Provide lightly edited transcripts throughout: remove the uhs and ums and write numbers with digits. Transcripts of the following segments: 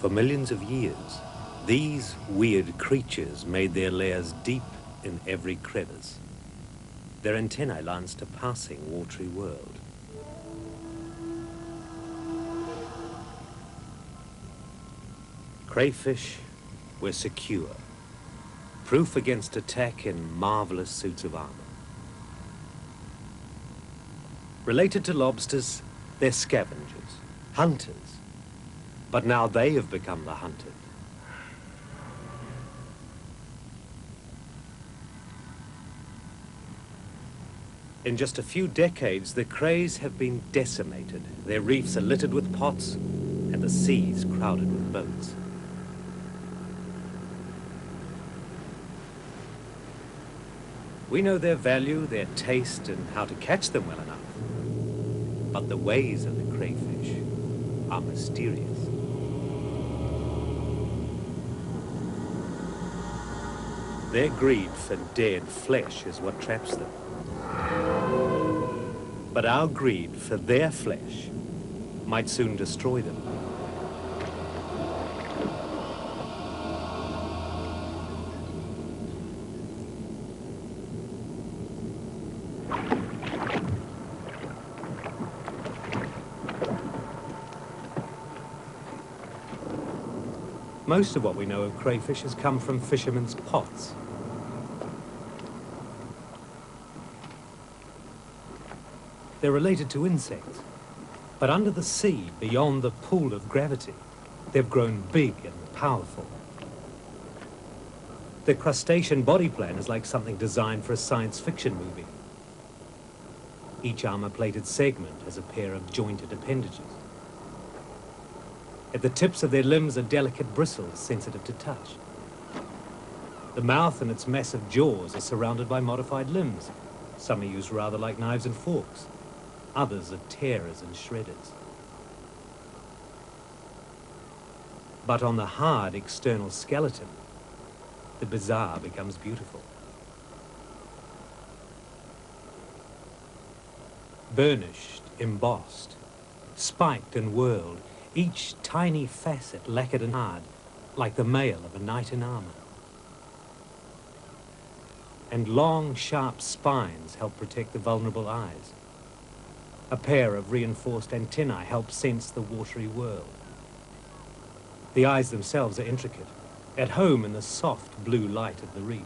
For millions of years, these weird creatures made their lairs deep in every crevice. Their antennae lanced a passing watery world. Crayfish were secure, proof against attack in marvelous suits of armor. Related to lobsters, they're scavengers, hunters. But now they have become the hunted. In just a few decades, the crays have been decimated. Their reefs are littered with pots, and the seas crowded with boats. We know their value, their taste, and how to catch them well enough. But the ways of the crayfish are mysterious. Their greed for dead flesh is what traps them. But our greed for their flesh might soon destroy them. Most of what we know of crayfish has come from fishermen's pots. They're related to insects, but under the sea, beyond the pull of gravity, they've grown big and powerful. Their crustacean body plan is like something designed for a science fiction movie. Each armor-plated segment has a pair of jointed appendages. At the tips of their limbs are delicate bristles sensitive to touch. The mouth and its massive jaws are surrounded by modified limbs. Some are used rather like knives and forks. Others are tearers and shredders. But on the hard external skeleton, the bizarre becomes beautiful. Burnished, embossed, spiked and whorled, each tiny facet lacquered and hard, like the mail of a knight in armor. And long, sharp spines help protect the vulnerable eyes. A pair of reinforced antennae help sense the watery world. The eyes themselves are intricate, at home in the soft blue light of the reef.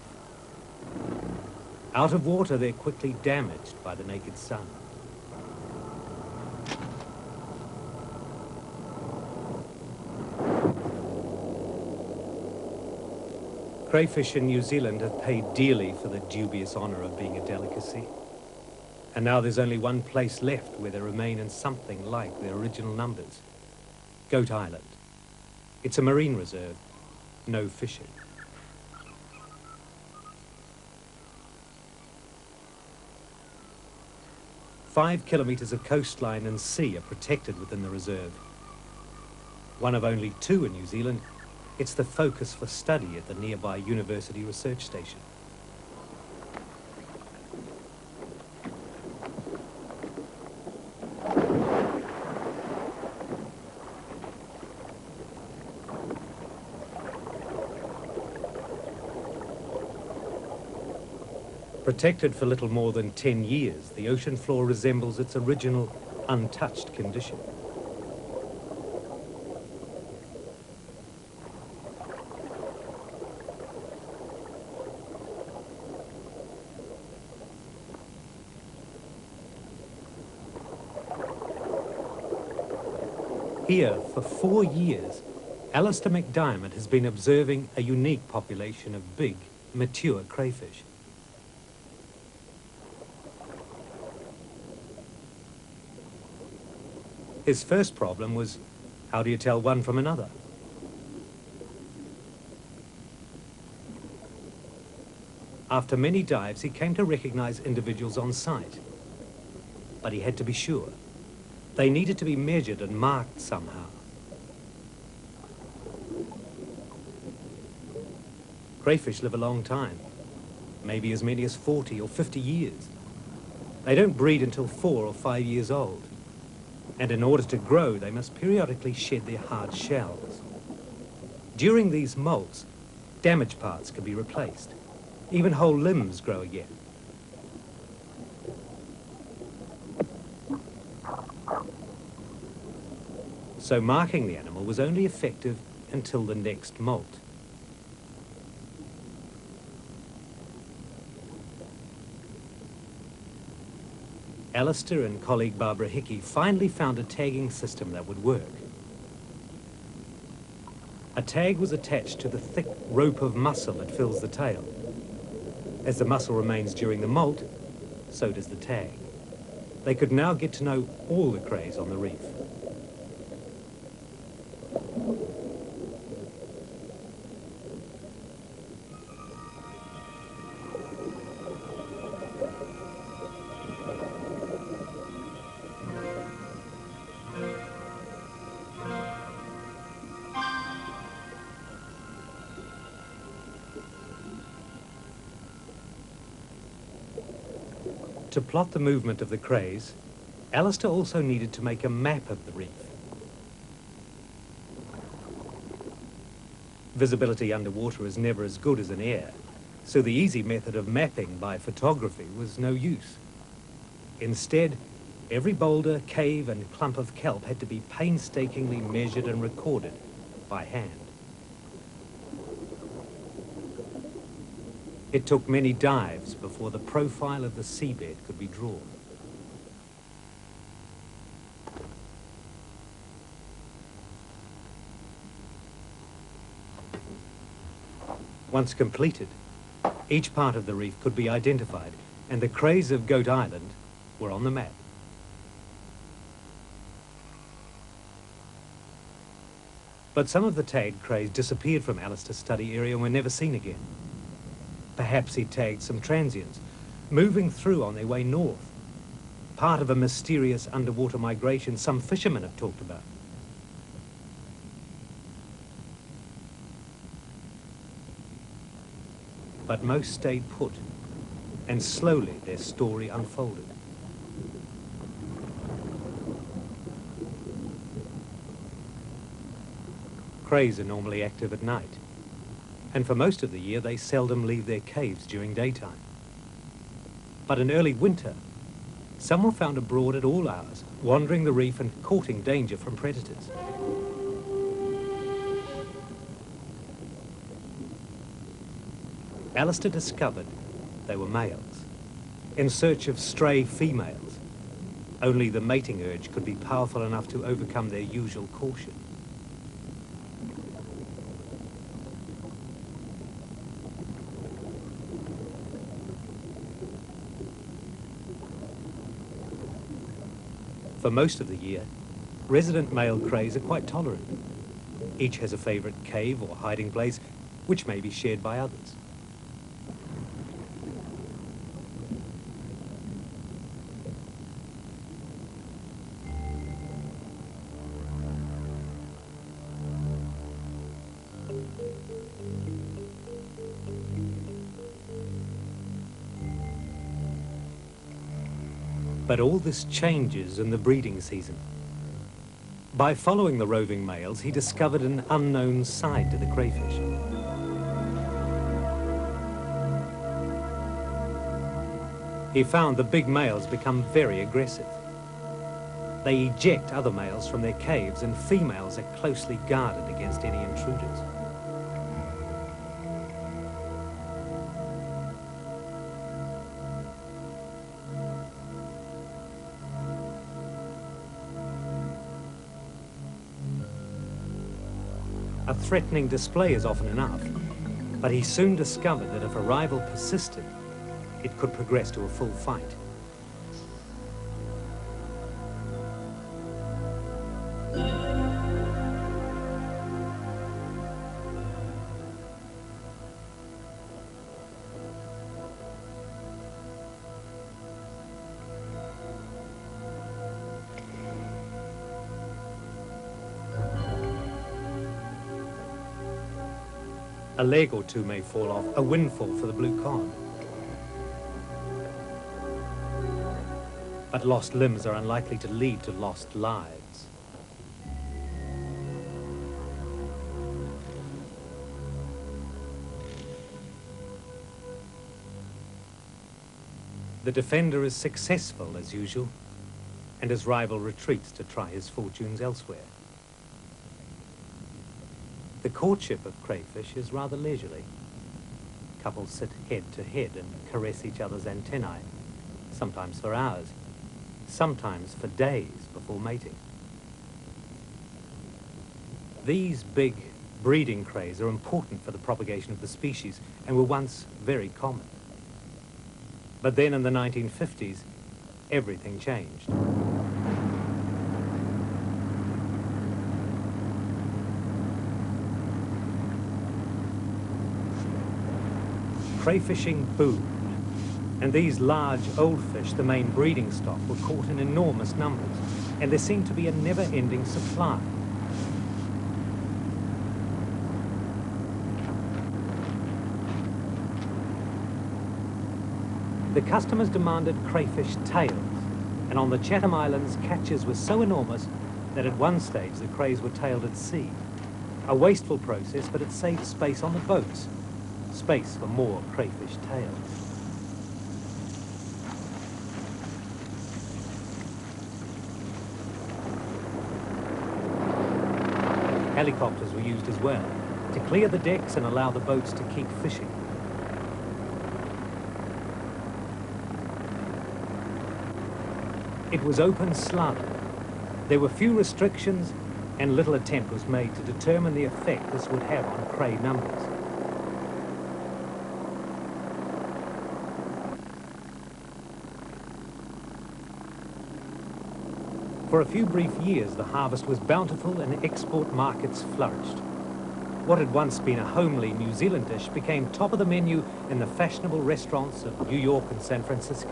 Out of water, they're quickly damaged by the naked sun. Crayfish in New Zealand have paid dearly for the dubious honor of being a delicacy. And now there's only one place left where they remain in something like their original numbers. Goat Island. It's a marine reserve, no fishing. Five kilometers of coastline and sea are protected within the reserve. One of only two in New Zealand, it's the focus for study at the nearby University Research Station. Protected for little more than 10 years, the ocean floor resembles its original, untouched condition. Here, for 4 years, Alistair McDiarmid has been observing a unique population of big, mature crayfish. His first problem was, how do you tell one from another? After many dives, he came to recognize individuals on sight. But he had to be sure. They needed to be measured and marked somehow. Crayfish live a long time, maybe as many as 40 or 50 years. They don't breed until 4 or 5 years old. And in order to grow, they must periodically shed their hard shells. During these molts, damaged parts can be replaced. Even whole limbs grow again. So marking the animal was only effective until the next molt. Alistair and colleague Barbara Hickey finally found a tagging system that would work. A tag was attached to the thick rope of muscle that fills the tail. As the muscle remains during the molt, so does the tag. They could now get to know all the crays on the reef. To plot the movement of the crays, Alistair also needed to make a map of the reef. Visibility underwater is never as good as in air, so the easy method of mapping by photography was no use. Instead, every boulder, cave and clump of kelp had to be painstakingly measured and recorded by hand. It took many dives before the profile of the seabed could be drawn. Once completed, each part of the reef could be identified, and the crays of Goat Island were on the map. But some of the tagged crays disappeared from Alistair's study area and were never seen again. Perhaps he tagged some transients, moving through on their way north, part of a mysterious underwater migration some fishermen have talked about. But most stayed put, and slowly their story unfolded. Crays are normally active at night, and for most of the year they seldom leave their caves during daytime. But in early winter, some were found abroad at all hours, wandering the reef and courting danger from predators. Alistair discovered they were males, in search of stray females. Only the mating urge could be powerful enough to overcome their usual caution. For most of the year, resident male crays are quite tolerant. Each has a favorite cave or hiding place, which may be shared by others. But all this changes in the breeding season. By following the roving males, he discovered an unknown side to the crayfish. He found the big males become very aggressive. They eject other males from their caves, and females are closely guarded against any intruders. A threatening display is often enough, but he soon discovered that if a rival persisted, it could progress to a full fight. A leg or two may fall off, a windfall for the blue cod. But lost limbs are unlikely to lead to lost lives. The defender is successful as usual, and his rival retreats to try his fortunes elsewhere. The courtship of crayfish is rather leisurely. Couples sit head to head and caress each other's antennae, sometimes for hours, sometimes for days before mating. These big breeding crays are important for the propagation of the species and were once very common. But then in the 1950s, everything changed. Crayfishing boomed, and these large old fish, the main breeding stock, were caught in enormous numbers, and there seemed to be a never-ending supply. The customers demanded crayfish tails, and on the Chatham Islands, catches were so enormous that at one stage the crays were tailed at sea. A wasteful process, but it saved space on the boats. Space for more crayfish tails. Helicopters were used as well, to clear the decks and allow the boats to keep fishing. It was open slather. There were few restrictions, and little attempt was made to determine the effect this would have on cray numbers. For a few brief years, the harvest was bountiful and export markets flourished. What had once been a homely New Zealand dish became top of the menu in the fashionable restaurants of New York and San Francisco.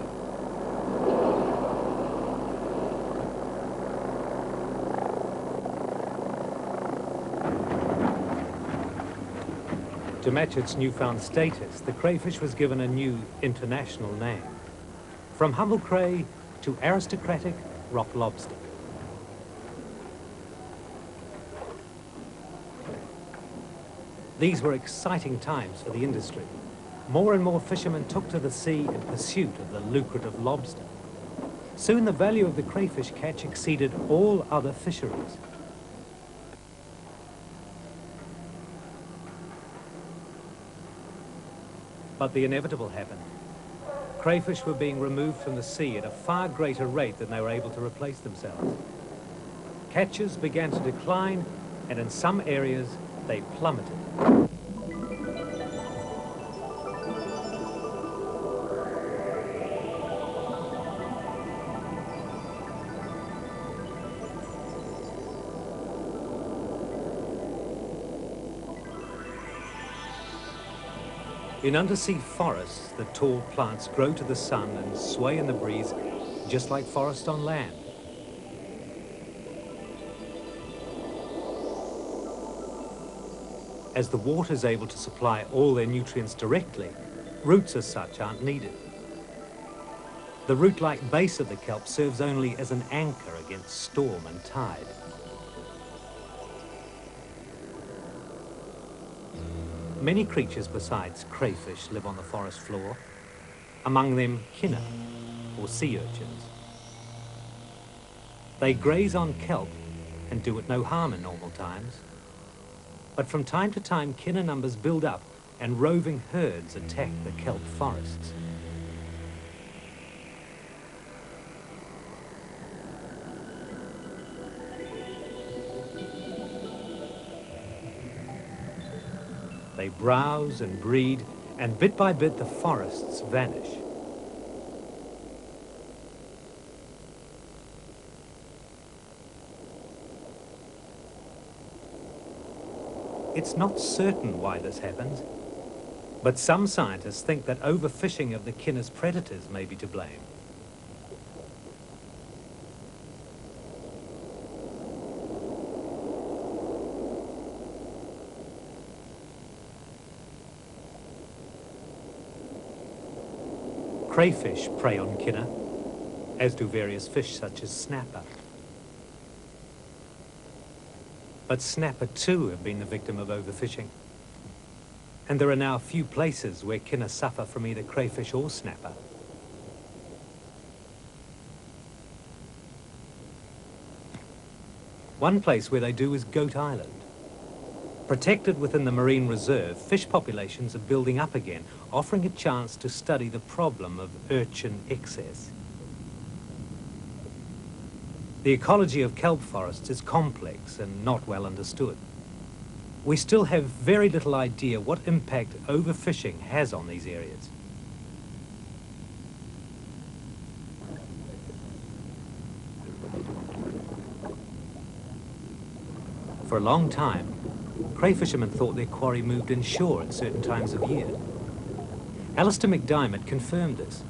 To match its newfound status, the crayfish was given a new international name. From humble cray to aristocratic rock lobster. These were exciting times for the industry. More and more fishermen took to the sea in pursuit of the lucrative lobster. Soon the value of the crayfish catch exceeded all other fisheries. But the inevitable happened. Crayfish were being removed from the sea at a far greater rate than they were able to replace themselves. Catches began to decline, and in some areas they plummeted. In undersea forests, the tall plants grow to the sun and sway in the breeze, just like forest on land. As the water is able to supply all their nutrients directly, roots as such aren't needed. The root-like base of the kelp serves only as an anchor against storm and tide. Many creatures besides crayfish live on the forest floor, among them kinna, or sea urchins. They graze on kelp and do it no harm in normal times. But from time to time, kinna numbers build up and roving herds attack the kelp forests. They browse and breed, and bit by bit the forests vanish. It's not certain why this happens, but some scientists think that overfishing of the kinna's predators may be to blame. Crayfish prey on kinna, as do various fish such as snapper. But snapper too have been the victim of overfishing. And there are now few places where kinna suffer from either crayfish or snapper. One place where they do is Goat Island. Protected within the marine reserve, fish populations are building up again, offering a chance to study the problem of urchin excess. The ecology of kelp forests is complex and not well understood. We still have very little idea what impact overfishing has on these areas. For a long time, cray fishermen thought their quarry moved inshore at certain times of year. Alistair McDiarmid confirmed this.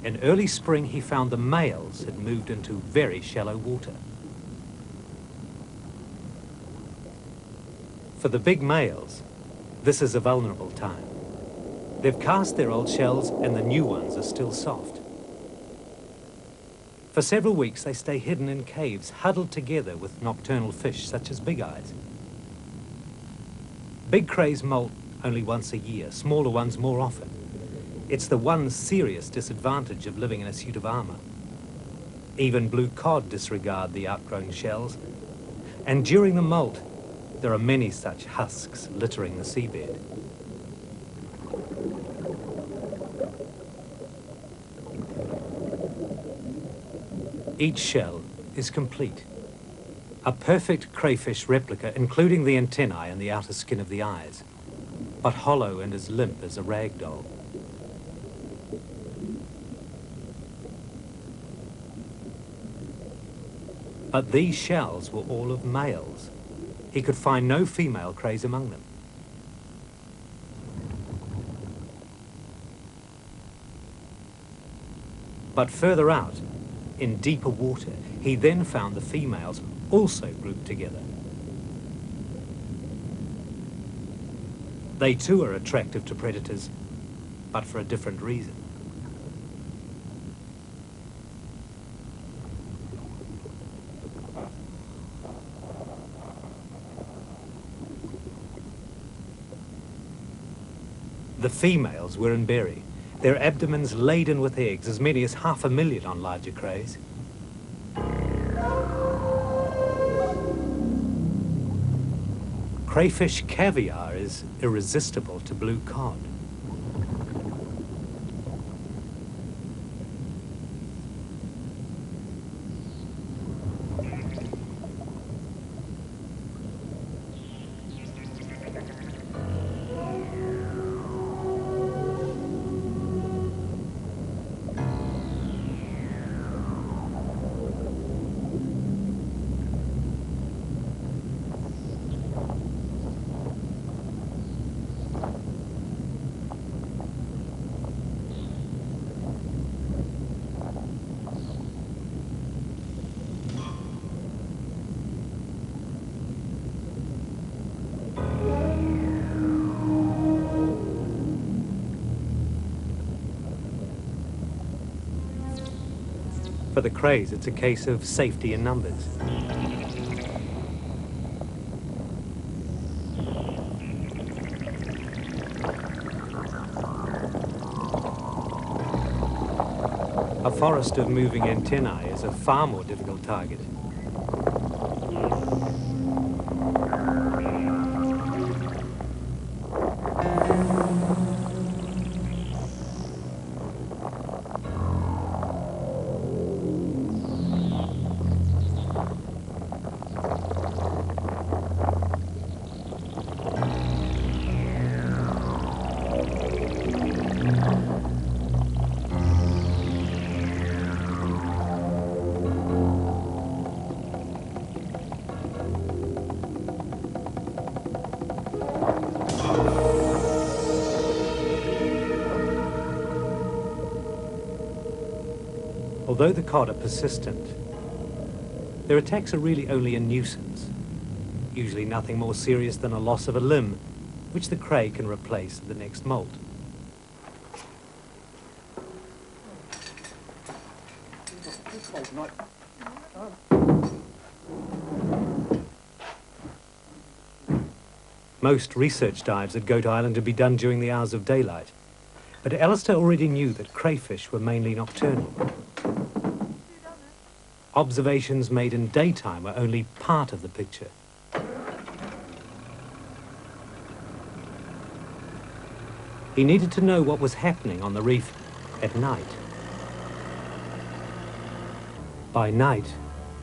In early spring, he found the males had moved into very shallow water. For the big males, this is a vulnerable time. They've cast their old shells and the new ones are still soft. For several weeks, they stay hidden in caves, huddled together with nocturnal fish such as big eyes. Big crays molt only once a year, smaller ones more often. It's the one serious disadvantage of living in a suit of armor. Even blue cod disregard the outgrown shells, and during the molt, there are many such husks littering the seabed. Each shell is complete. A perfect crayfish replica, including the antennae and the outer skin of the eyes, but hollow and as limp as a rag doll. But these shells were all of males. He could find no female crays among them. But further out, in deeper water, he then found the females also grouped together. They too are attractive to predators, but for a different reason. The females were in berry, their abdomens laden with eggs, as many as 500,000 on larger crays. Crayfish caviar is irresistible to blue cod. For the crays, it's a case of safety in numbers. A forest of moving antennae is a far more difficult target. Although the cod are persistent, their attacks are really only a nuisance, usually nothing more serious than a loss of a limb, which the cray can replace at the next molt. Most research dives at Goat Island would be done during the hours of daylight, but Alistair already knew that crayfish were mainly nocturnal. Observations made in daytime are only part of the picture. He needed to know what was happening on the reef at night. By night,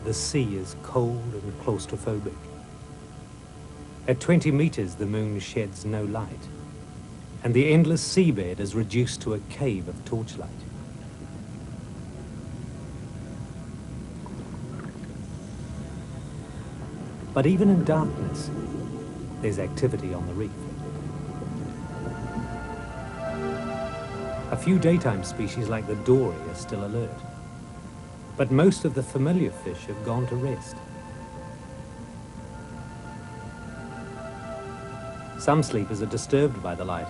the sea is cold and claustrophobic. At 20 meters, the moon sheds no light, and the endless seabed is reduced to a cave of torchlight. But even in darkness, there's activity on the reef. A few daytime species like the dory are still alert, but most of the familiar fish have gone to rest. Some sleepers are disturbed by the light,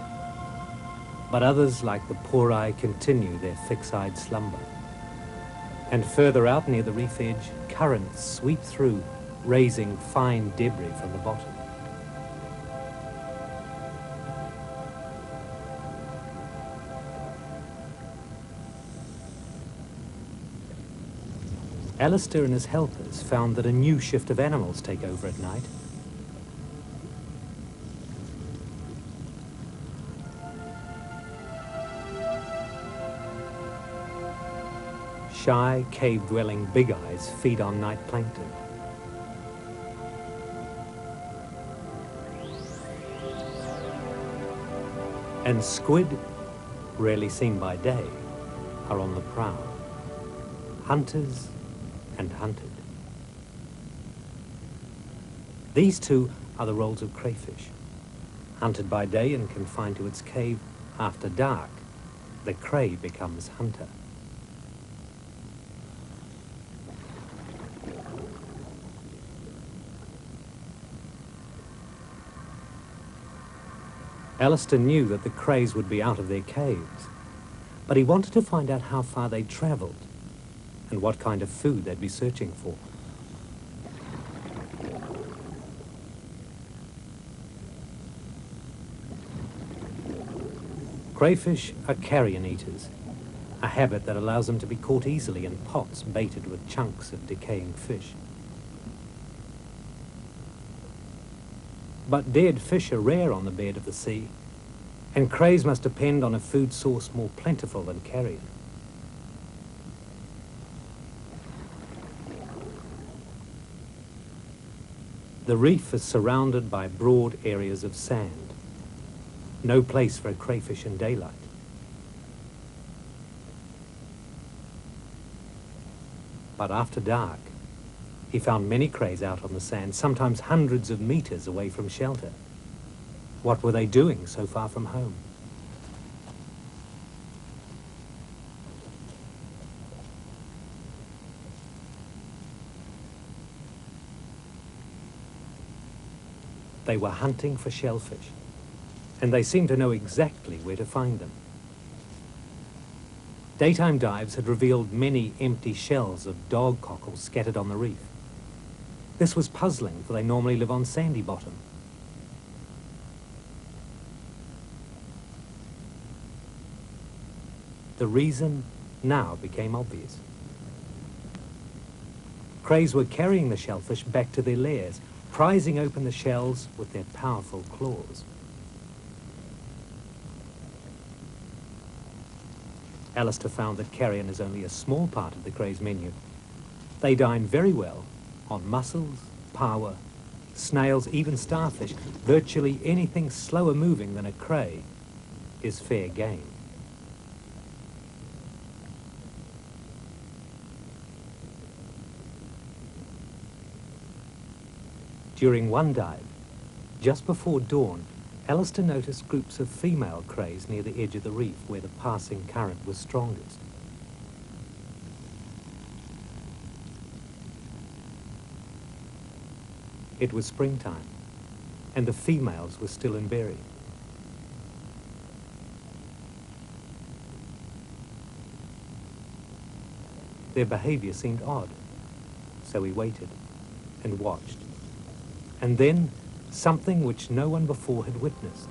but others, like the pori, continue their fixed-eyed slumber. And further out near the reef edge, currents sweep through, raising fine debris from the bottom. Alistair and his helpers found that a new shift of animals take over at night. Shy, cave-dwelling big eyes feed on night plankton. And squid, rarely seen by day, are on the prowl. Hunters and hunted. These two are the roles of crayfish. Hunted by day and confined to its cave, after dark, the cray becomes hunter. Alistair knew that the crays would be out of their caves, but he wanted to find out how far they'd travelled and what kind of food they'd be searching for. Crayfish are carrion eaters, a habit that allows them to be caught easily in pots baited with chunks of decaying fish. But dead fish are rare on the bed of the sea, and crays must depend on a food source more plentiful than carrion. The reef is surrounded by broad areas of sand. No place for a crayfish in daylight. But after dark, he found many crays out on the sand, sometimes hundreds of meters away from shelter. What were they doing so far from home? They were hunting for shellfish, and they seemed to know exactly where to find them. Daytime dives had revealed many empty shells of dog cockles scattered on the reef. This was puzzling, for they normally live on sandy bottom. The reason now became obvious. Crays were carrying the shellfish back to their lairs, prizing open the shells with their powerful claws. Alistair found that carrion is only a small part of the cray's menu. They dine very well on mussels, paua, snails, even starfish. Virtually anything slower moving than a cray is fair game. During one dive, just before dawn, Alistair noticed groups of female crays near the edge of the reef where the passing current was strongest. It was springtime, and the females were still in berry. Their behavior seemed odd, so he waited and watched. And then, something which no one before had witnessed.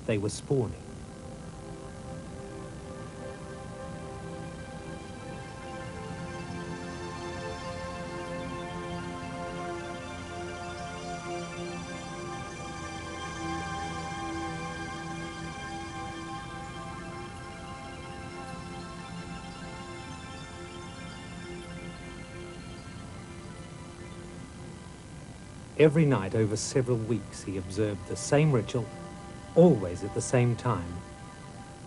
they were spawning. Every night over several weeks he observed the same ritual, always at the same time,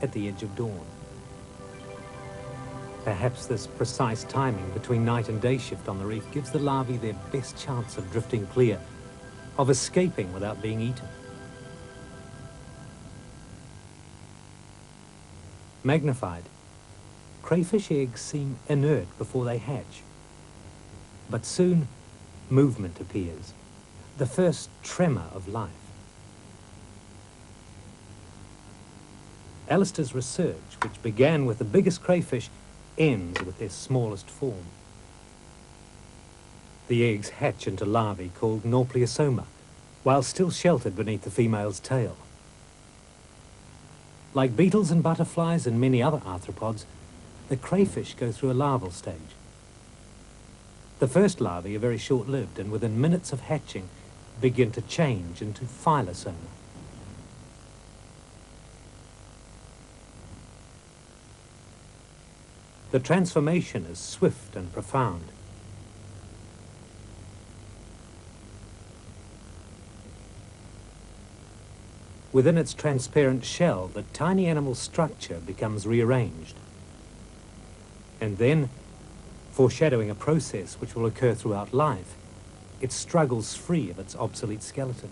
at the edge of dawn. Perhaps this precise timing between night and day shift on the reef gives the larvae their best chance of drifting clear, of escaping without being eaten. Magnified, crayfish eggs seem inert before they hatch. But soon, movement appears. The first tremor of life. Alistair's research, which began with the biggest crayfish, ends with their smallest form. The eggs hatch into larvae called naupliosoma, while still sheltered beneath the female's tail. Like beetles and butterflies and many other arthropods, the crayfish go through a larval stage. The first larvae are very short-lived and within minutes of hatching begin to change into phylosoma. The transformation is swift and profound. Within its transparent shell, the tiny animal's structure becomes rearranged. And then, foreshadowing a process which will occur throughout life, it struggles free of its obsolete skeleton.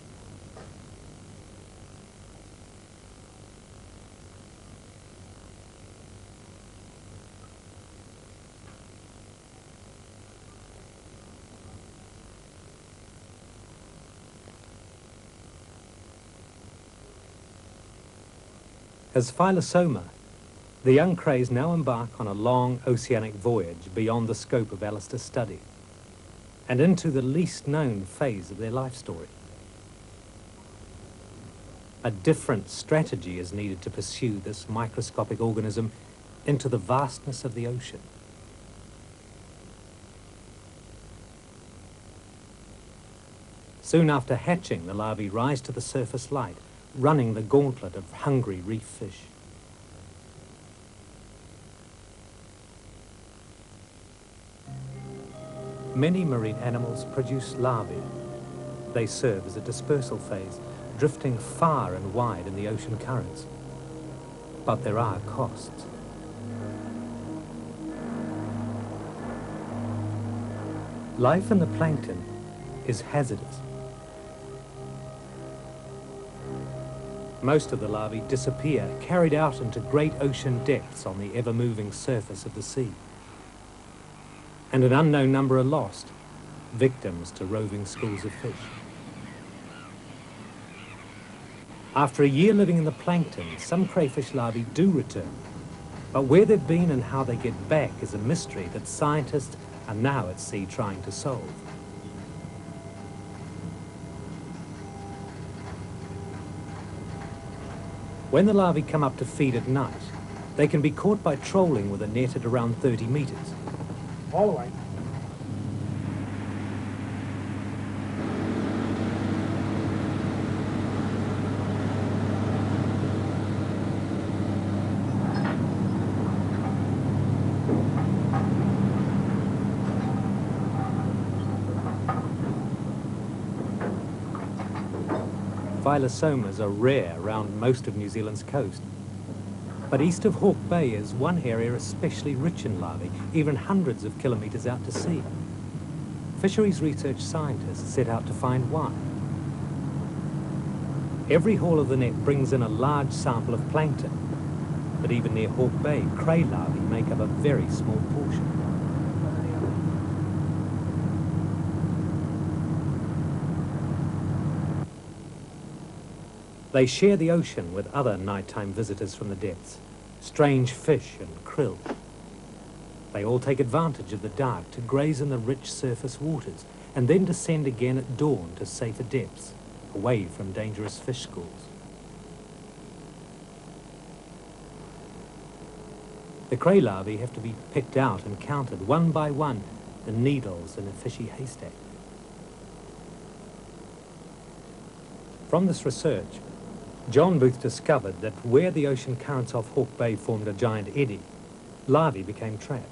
As phylosoma, the young crays now embark on a long oceanic voyage beyond the scope of Alistair's study, and into the least known phase of their life story. A different strategy is needed to pursue this microscopic organism into the vastness of the ocean. Soon after hatching, the larvae rise to the surface light, running the gauntlet of hungry reef fish. Many marine animals produce larvae. They serve as a dispersal phase, drifting far and wide in the ocean currents. But there are costs. Life in the plankton is hazardous. Most of the larvae disappear, carried out into great ocean depths on the ever-moving surface of the sea. And an unknown number are lost, victims to roving schools of fish. After a year living in the plankton, some crayfish larvae do return. But where they've been and how they get back is a mystery that scientists are now at sea trying to solve. When the larvae come up to feed at night, they can be caught by trolling with a net at around 30 meters. All the way. Phylosomas are rare around most of New Zealand's coast. But east of Hawke Bay is one area especially rich in larvae, even hundreds of kilometres out to sea. Fisheries research scientists set out to find why. Every haul of the net brings in a large sample of plankton, but even near Hawke Bay, cray larvae make up a very small portion. They share the ocean with other nighttime visitors from the depths, strange fish and krill. They all take advantage of the dark to graze in the rich surface waters and then descend again at dawn to safer depths, away from dangerous fish schools. The cray larvae have to be picked out and counted one by one, the needles in a fishy haystack. From this research, John Booth discovered that where the ocean currents off Hawke Bay formed a giant eddy, larvae became trapped.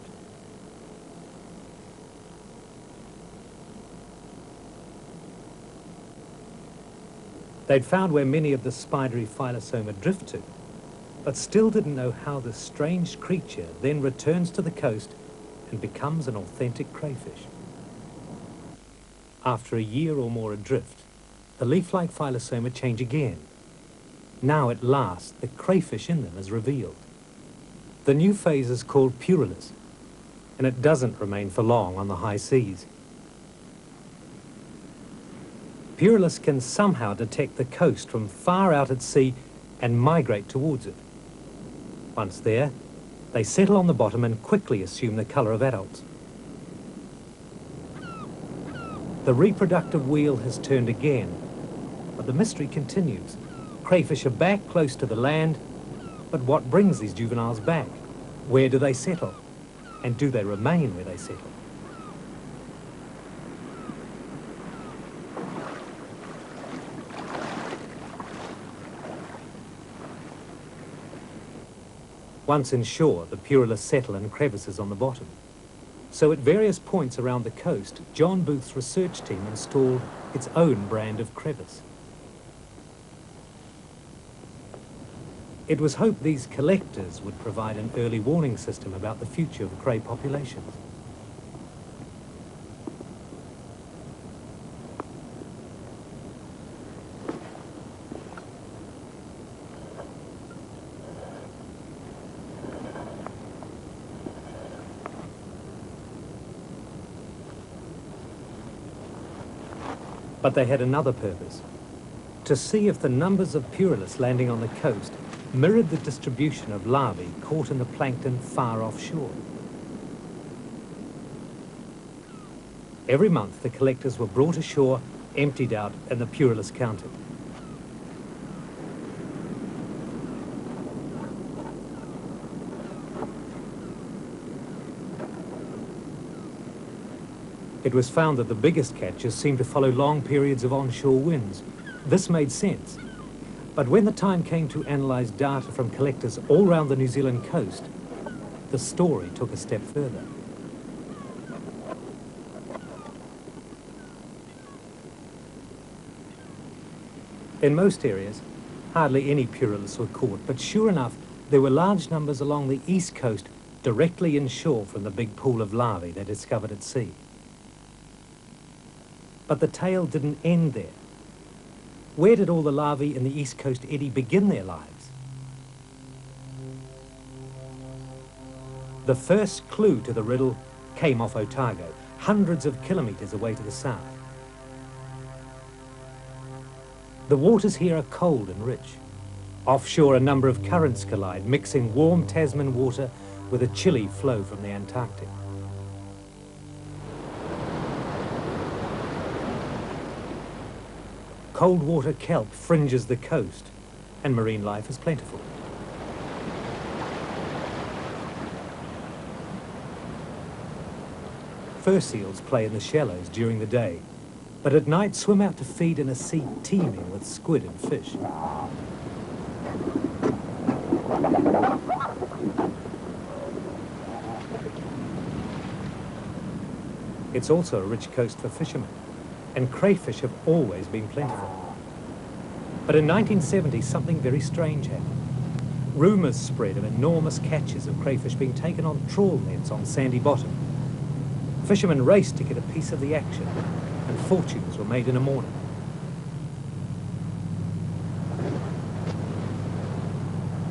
They'd found where many of the spidery Phylosoma drift to, but still didn't know how this strange creature then returns to the coast and becomes an authentic crayfish. After a year or more adrift, the leaf-like Phylosoma change again. Now at last, the crayfish in them is revealed. The new phase is called Purulus, and it doesn't remain for long on the high seas. Purulus can somehow detect the coast from far out at sea and migrate towards it. Once there, they settle on the bottom and quickly assume the colour of adults. The reproductive wheel has turned again, but the mystery continues. Crayfish are back close to the land, but what brings these juveniles back? Where do they settle? And do they remain where they settle? Once inshore, the Purulus settle in crevices on the bottom. So at various points around the coast, John Booth's research team installed its own brand of crevice. It was hoped these collectors would provide an early warning system about the future of cray populations. But they had another purpose, to see if the numbers of Purulus landing on the coast mirrored the distribution of larvae caught in the plankton far offshore. Every month the collectors were brought ashore, emptied out, and the Purulus counted. It was found that the biggest catches seemed to follow long periods of onshore winds. This made sense. But when the time came to analyse data from collectors all round the New Zealand coast, the story took a step further. In most areas, hardly any Purulus were caught, but sure enough, there were large numbers along the east coast, directly inshore from the big pool of larvae they discovered at sea. But the tale didn't end there. Where did all the larvae in the East Coast eddy begin their lives? The first clue to the riddle came off Otago, hundreds of kilometres away to the south. The waters here are cold and rich. Offshore, a number of currents collide, mixing warm Tasman water with a chilly flow from the Antarctic. Cold water kelp fringes the coast, and marine life is plentiful. Fur seals play in the shallows during the day, but at night swim out to feed in a sea teeming with squid and fish. It's also a rich coast for fishermen, and crayfish have always been plentiful. But in 1970, something very strange happened. Rumours spread of enormous catches of crayfish being taken on trawl nets on sandy bottom. Fishermen raced to get a piece of the action, and fortunes were made in a morning.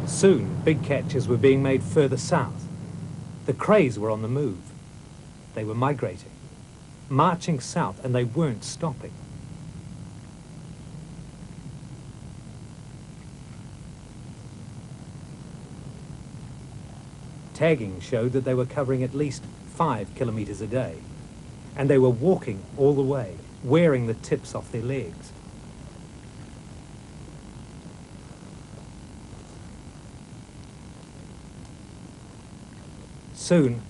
Soon, big catches were being made further south. The crays were on the move. They were migrating, marching south, and they weren't stopping. Tagging showed that they were covering at least 5 kilometres a day, and they were walking all the way, wearing the tips off their legs. Soon,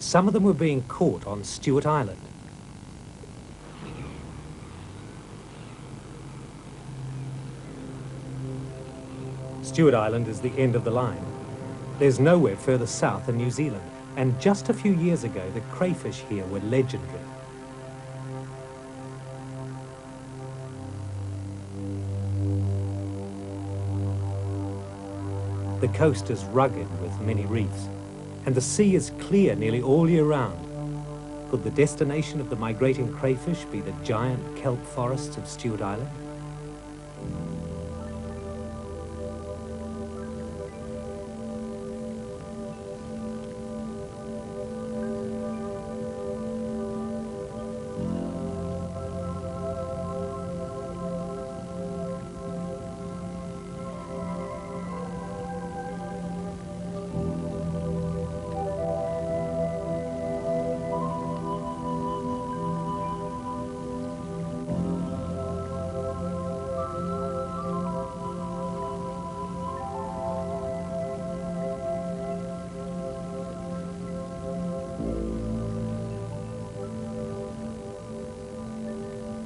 some of them were being caught on Stewart Island. Stewart Island is the end of the line. There's nowhere further south than New Zealand, and just a few years ago, the crayfish here were legendary. The coast is rugged with many reefs, and the sea is clear nearly all year round. Could the destination of the migrating crayfish be the giant kelp forests of Stewart Island?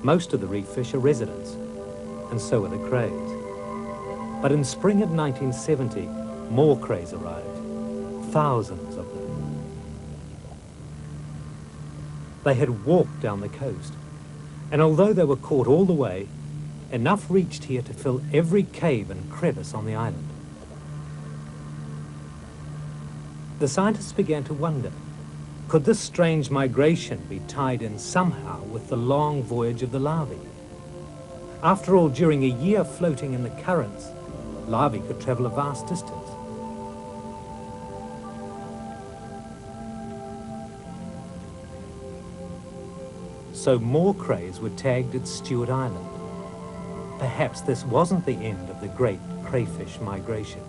Most of the reef fish are residents, and so are the crays. But in spring of 1970, more crays arrived, thousands of them. They had walked down the coast, and although they were caught all the way, enough reached here to fill every cave and crevice on the island. The scientists began to wonder, could this strange migration be tied in somehow with the long voyage of the larvae? After all, during a year floating in the currents, larvae could travel a vast distance. So more crays were tagged at Stewart Island. Perhaps this wasn't the end of the great crayfish migration.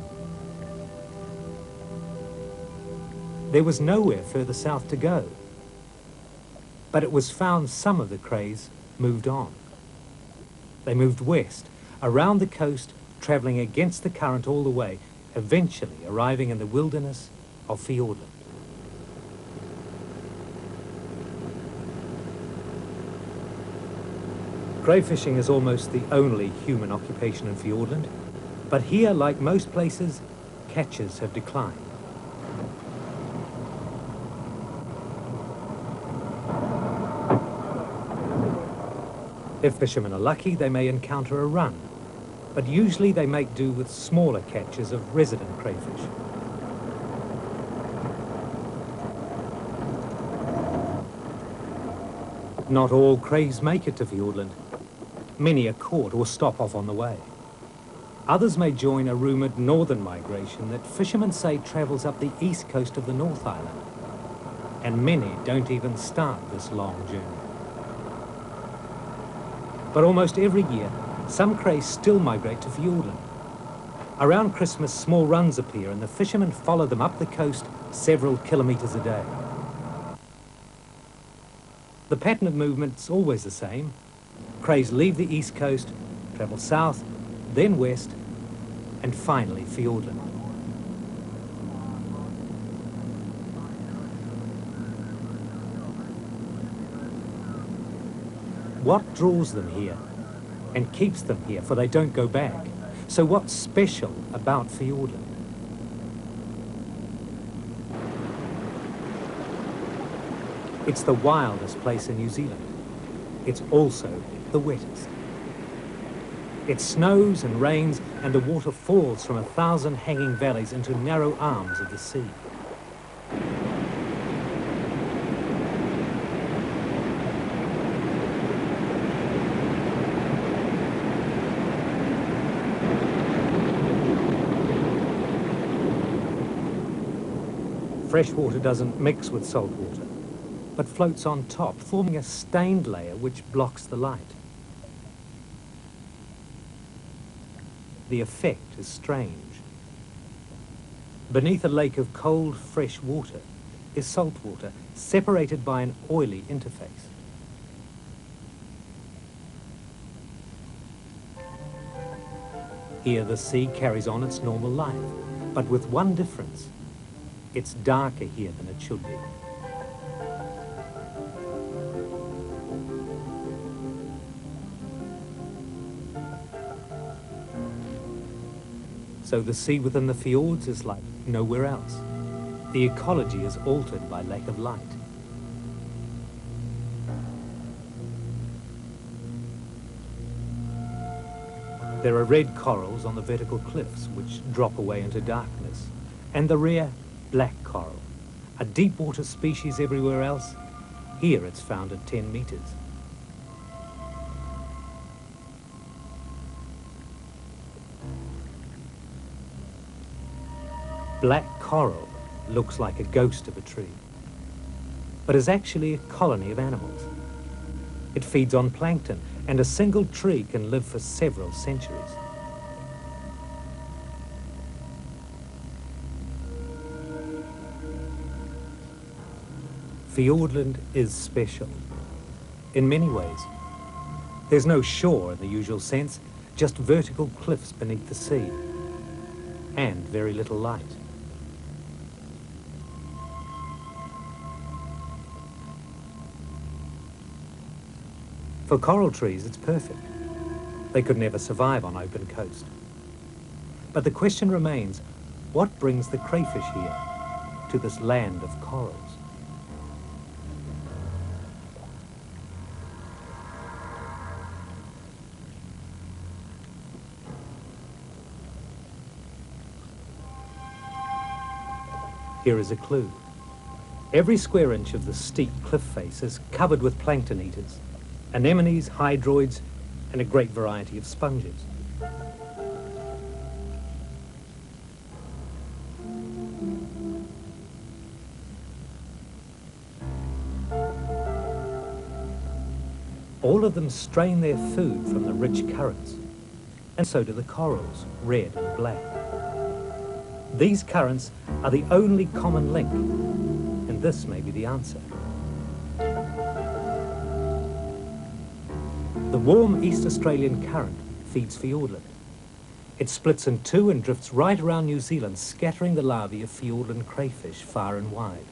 There was nowhere further south to go. But it was found some of the crays moved on. They moved west, around the coast, travelling against the current all the way, eventually arriving in the wilderness of Fiordland. Crayfishing is almost the only human occupation in Fiordland, but here, like most places, catches have declined. If fishermen are lucky, they may encounter a run, but usually they make do with smaller catches of resident crayfish. Not all crays make it to Fiordland. Many are caught or stop off on the way. Others may join a rumoured northern migration that fishermen say travels up the east coast of the North Island, and many don't even start this long journey. But almost every year, some crays still migrate to Fiordland. Around Christmas, small runs appear and the fishermen follow them up the coast several kilometres a day. The pattern of movement's always the same. Crays leave the east coast, travel south, then west, and finally Fiordland. What draws them here and keeps them here, for they don't go back? So what's special about Fiordland? It's the wildest place in New Zealand. It's also the wettest. It snows and rains, and the water falls from 1,000 hanging valleys into narrow arms of the sea. Fresh water doesn't mix with salt water, but floats on top, forming a stained layer which blocks the light. The effect is strange. Beneath a lake of cold, fresh water is salt water, separated by an oily interface. Here the sea carries on its normal life, but with one difference. It's darker here than it should be. So the sea within the fjords is like nowhere else. The ecology is altered by lack of light. There are red corals on the vertical cliffs which drop away into darkness, and the rare black coral, a deep water species everywhere else. Here it's found at 10 meters. Black coral looks like a ghost of a tree, but is actually a colony of animals. It feeds on plankton, and a single tree can live for several centuries. Fiordland is special in many ways. There's no shore in the usual sense, just vertical cliffs beneath the sea, and very little light. For coral trees, it's perfect. They could never survive on open coast. But the question remains, what brings the crayfish here, to this land of corals? Here is a clue. Every square inch of the steep cliff face is covered with plankton eaters, anemones, hydroids, and a great variety of sponges. All of them strain their food from the rich currents, and so do the corals, red and black. These currents are the only common link, and this may be the answer. The warm East Australian current feeds Fiordland. It splits in two and drifts right around New Zealand, scattering the larvae of Fiordland crayfish far and wide.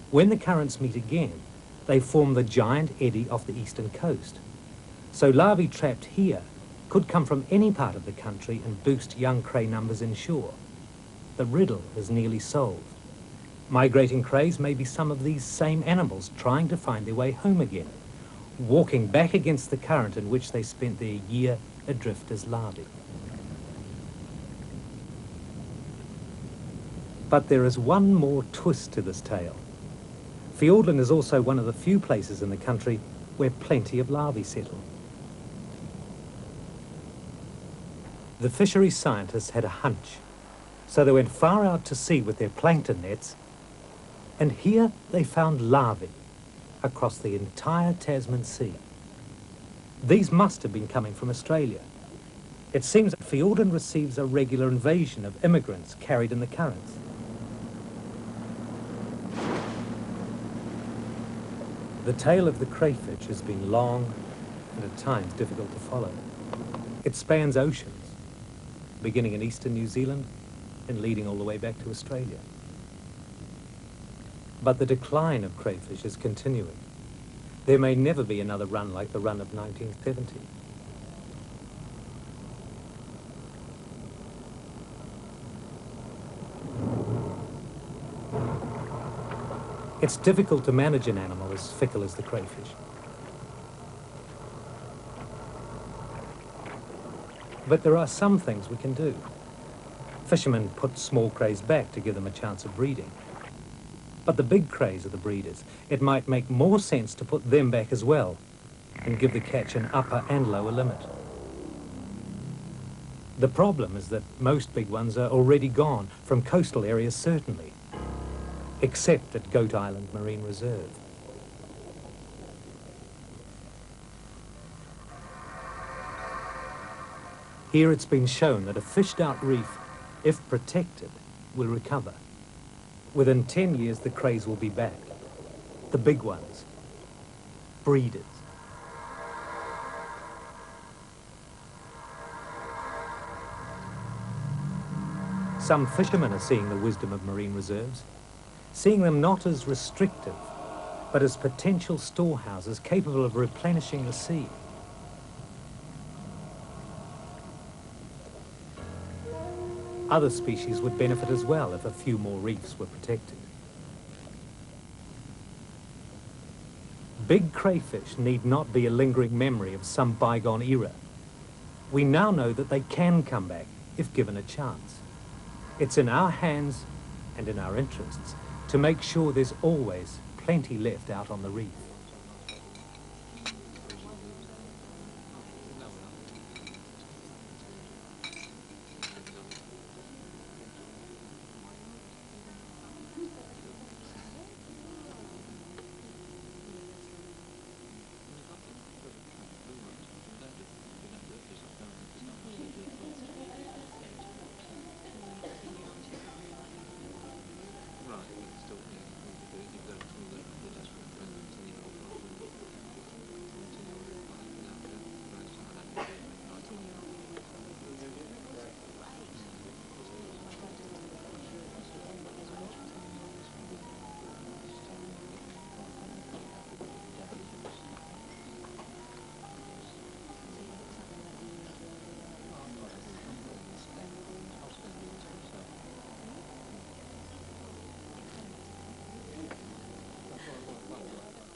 When the currents meet again, they form the giant eddy off the eastern coast. So larvae trapped here could come from any part of the country and boost young cray numbers inshore. The riddle is nearly solved. Migrating crays may be some of these same animals trying to find their way home again, walking back against the current in which they spent their year adrift as larvae. But there is one more twist to this tale. Fiordland is also one of the few places in the country where plenty of larvae settle. The fisheries scientists had a hunch, so they went far out to sea with their plankton nets, and here they found larvae across the entire Tasman Sea. These must have been coming from Australia. It seems that Fiordland receives a regular invasion of immigrants carried in the currents. The tale of the crayfish has been long and at times difficult to follow. It spans oceans, beginning in eastern New Zealand and leading all the way back to Australia. But the decline of crayfish is continuing. There may never be another run like the run of 1970. It's difficult to manage an animal as fickle as the crayfish. But there are some things we can do. Fishermen put small crays back to give them a chance of breeding. But the big crays are the breeders. It might make more sense to put them back as well and give the catch an upper and lower limit. The problem is that most big ones are already gone, from coastal areas certainly, except at Goat Island Marine Reserve. Here it's been shown that a fished-out reef, if protected, will recover. Within 10 years, the crays will be back. The big ones. Breeders. Some fishermen are seeing the wisdom of marine reserves, seeing them not as restrictive, but as potential storehouses capable of replenishing the sea. Other species would benefit as well if a few more reefs were protected. Big crayfish need not be a lingering memory of some bygone era. We now know that they can come back if given a chance. It's in our hands and in our interests to make sure there's always plenty left out on the reef.